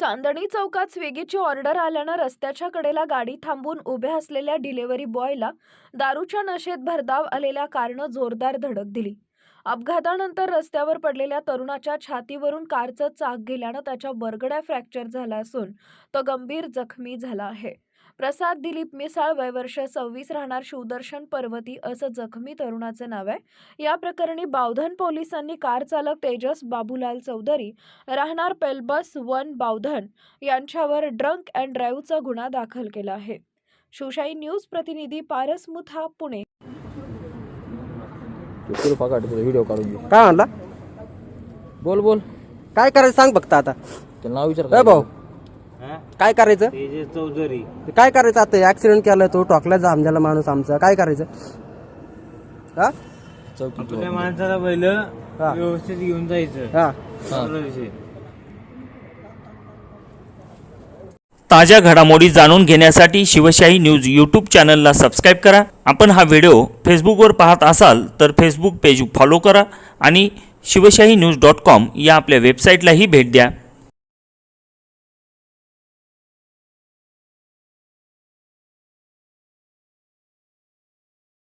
चांदणी चौकात स्विगीची ऑर्डर आल्यानं रस्त्याच्या कडेला गाडी थांबून उभ्या असलेल्या डिलिव्हरी बॉयला दारूच्या नशेत भरधाव आलेल्या कारनं जोरदार धडक दिली। अपघातानंतर रस्त्यावर पडलेल्या तरुणाच्या छातीवरून कारचं चाक गेल्यानं त्याच्या बरगड्या फ्रॅक्चर झाला असून तो गंभीर जखमी झाला आहे। प्रसाद दिलीप मिसाळ, वय वर्ष 26, राहणार शिवदर्शन पर्वती असं जखमी तरुणाचे नाव आहे। या प्रकरणी बावधन पोलिसांनी कार चालक तेजस बाबूलाल चौधरी, राहणार पेलबस 1 बावधन यांच्यावर ड्रंक अँड ड्राईव्हचा गुन्हा दाखल केला आहे। शिवशाही न्यूज प्रतिनिधी पारस मुथा, पुणे। व्हिडिओ काढून घे। काय म्हणला? बोल काय करायचं सांग फक्त आता। त्याला नाव विचार ए भाऊ, काय करायचं? तेजस चौधरी काय करायचं आता? ऍक्सिडेंट केलाय तो, टोकला जाम झाला माणूस आमचा, काय करायचं? हा आपल्या माणसाला पहिलं व्यवस्थित घेऊन जायचं। हा आपला विषय ताज्या घडामोडी जाणून घेण्यासाठी शिवशाही न्यूज यूट्यूब चॅनलला सबस्क्राईब करा। आपण हा व्हिडिओ फेसबुकवर पाहत असाल तर फेसबुक पेज फॉलो करा आणि शिवशाही न्यूज.com या आपल्या वेबसाईटलाही भेट द्या।